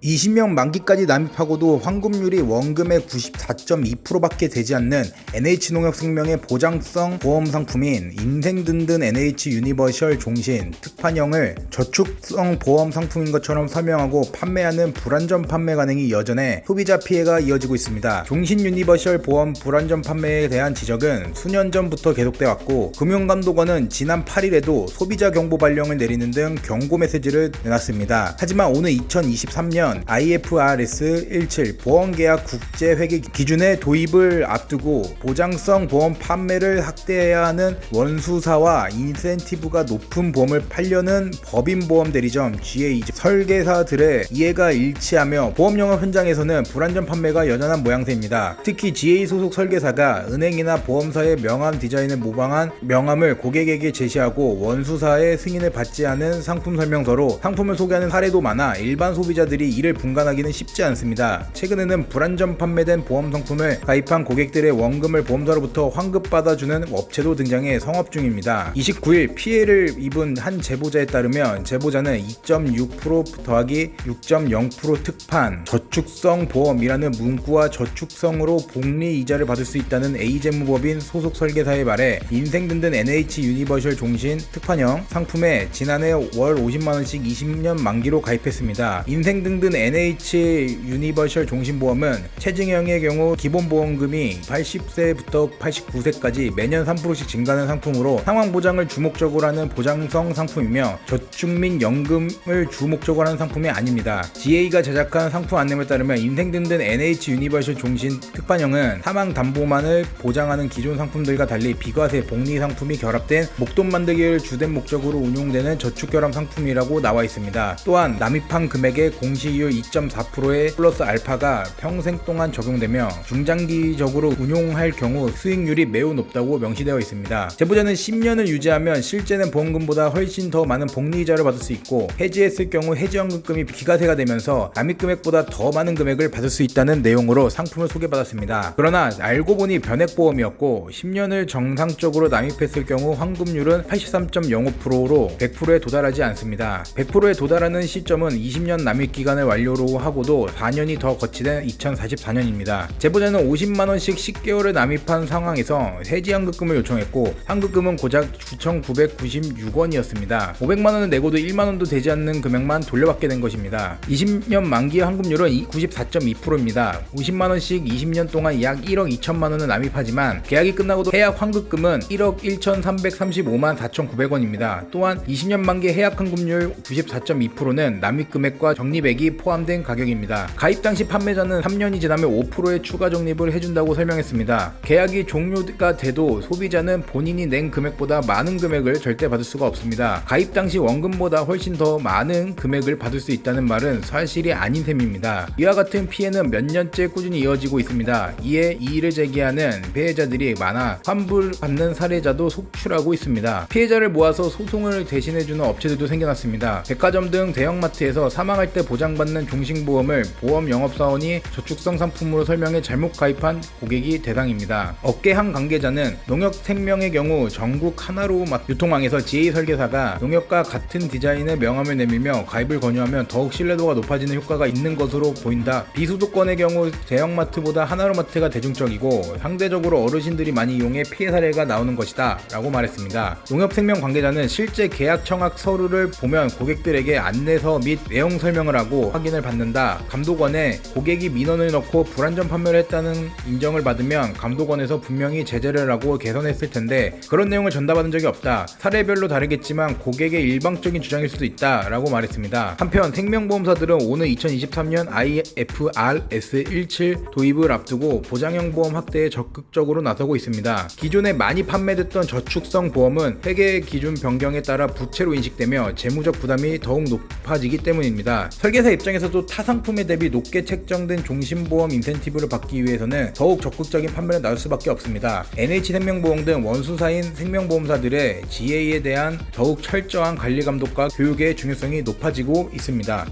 20년 만기까지 납입하고도 환급률이 원금의 94.2%밖에 되지 않는 NH농협생명의 보장성 보험 상품인 인생든든 NH 유니버셜 종신 특판형을 저축성 보험 상품인 것처럼 설명하고 판매하는 불안전 판매 관행이 여전해 소비자 피해가 이어지고 있습니다. 종신 유니버셜 보험 불안전 판매에 대한 지적은 수년 전부터 계속돼 왔고 금융감독원은 지난 8일에도 소비자 경보 발령을 내리는 등 경고 메시지를 내놨습니다. 하지만 오늘 2023년 IFRS 17 보험계약 국제회계 기준의 도입을 앞두고 보장성 보험 판매를 확대해야 하는 원수사와 인센티브가 높은 보험을 팔려는 법인보험 대리점 GA 설계사들의 이해가 일치하며 보험영업 현장에서는 불안전 판매가 여전한 모양새입니다. 특히 GA 소속 설계사가 은행이나 보험사의 명함 디자인을 모방한 명함을 고객에게 제시하고 원수사의 승인을 받지 않은 상품 설명서로 상품을 소개하는 사례도 많아 일반 소비자들이 이를 분간하기는 쉽지 않습니다. 최근에는 불안전 판매된 보험 상품을 가입한 고객들의 원금을 보험사로부터 환급받아주는 업체도 등장해 성업 중입니다. 29일 피해를 입은 한 제보자에 따르면 제보자는 2.6% 더하기 6.0% 특판 저축성 보험이라는 문구와 저축성으로 복리 이자를 받을 수 있다는 A재무법인 소속 설계사의 말에 인생든든 NH 유니버셜 종신 특판형 상품에 지난해 월 50만원씩 20년 만기로 가입했습니다. 인생든든 NH 유니버셜 종신보험은 최증형의 경우 기본보험금이 80세부터 89세까지 매년 3%씩 증가하는 상품으로 상환보장을 주목적으로 하는 보장성 상품이며 저축 및 연금을 주목적으로 하는 상품이 아닙니다. GA가 제작한 상품 안내문에 따르면 인생든든 NH 유니버셜 종신 특판형은 사망담보만을 보장하는 기존 상품들과 달리 비과세 복리 상품이 결합된 목돈 만들기를 주된 목적으로 운용되는 저축결합 상품이라고 나와 있습니다. 또한 납입한 금액의 공시이율 2.4%의 플러스 알파가 평생 동안 적용되며 중장기적으로 운용할 경우 수익률이 매우 높다고 명시되어 있습니다. 제보자는 10년을 유지하면 실제는 보험금보다 훨씬 더 많은 복리이자를 받을 수 있고 해지했을 경우 해지환급금이 비과세가 되면서 납입금액보다 더 많은 금액을 받을 수 있다는 내용으로 상품을 소개받았습니다. 그러나 알고 보니 변액보험이었고 10년을 정상적으로 납입했을 경우 환급률은 83.05%로 100%에 도달하지 않습니다. 100%에 도달하는 시점은 20년 납입기간을 완료로 하고도 4년이 더 거치된 2044년입니다. 제보자는 50만원씩 10개월을 납입한 상황에서 해지환급금을 요청했고 환급금은 고작 9,996원이었습니다. 500만원을 내고도 1만원도 되지 않는 금액만 돌려받게 된 것입니다. 20년 만기 환급률은 94.2%입니다. 50만원씩 20년 동안 약 1억 2천만원을 납입하지만 계약이 끝나고도 해약 환급금은 1억 1,335만 4,900원입니다. 또한 20년 만기 해약 환급률 94.2%는 납입금액과 적립액이 포함된 가격입니다. 가입 당시 판매자는 3년이 지나면 5%의 추가 적립을 해준다고 설명했습니다. 계약이 종료가 돼도 소비자는 본인이 낸 금액보다 많은 금액을 절대 받을 수가 없습니다. 가입 당시 원금보다 훨씬 더 많은 금액을 받을 수 있다는 말은 사실이 아닌 셈입니다. 이와 같은 피해는 몇 년째 꾸준히 이어지고 있습니다. 이에 이의를 제기하는 피해자들이 많아 환불받는 사례자도 속출하고 있습니다. 피해자를 모아서 소송을 대신해주는 업체들도 생겨났습니다. 백화점 등 대형마트에서 사망할 때 보장받는 종신보험을 보험 영업사원이 저축성 상품으로 설명해 잘못 가입한 고객이 대상입니다. 업계 한 관계자는 농협생명의 경우 전국 하나로 유통망에서 GA 설계사가 농협과 같은 디자인의 명함을 내밀며 가입을 권유하면 더욱 신뢰도가 높아지는 효과가 있는 것으로 보인다. 비수도권의 경우 대형마트보다 하나로마트가 대중적이고 상대적으로 어르신들이 많이 이용해 피해 사례가 나오는 것이다 라고 말했습니다. 농협생명 관계자는 실제 계약 청약 서류를 보면 고객들에게 안내서 및 내용 설명을 하고 확인을 받는다. 감독원에 고객이 민원을 넣고 불안전 판매를 했다는 인정을 받으면 감독원에서 분명히 제재를 하고 개선했을 텐데 그런 내용을 전달받은 적이 없다. 사례별로 다르겠지만 고객의 일방적인 주장일 수도 있다 라고 말했습니다. 한편 생명보험사들은 오늘 2023년 IFRS 17 도입을 앞두고 보장형 보험 확대에 적극적으로 나서고 있습니다. 기존에 많이 판매됐던 저축성 보험은 회계 기준 변경에 따라 부채로 인식되며 재무적 부담이 더욱 높아지기 때문입니다. 설계사 입장에서도 타 상품에 대비 높게 책정된 종신보험 인센티브를 받기 위해서는 더욱 적극적인 판매를 나올 수밖에 없습니다. NH생명보험 등 원수사인 생명보험사들의 GA에 대한 더욱 철저한 관리 감독과 교육의 중요성이 높아지고 있습니다.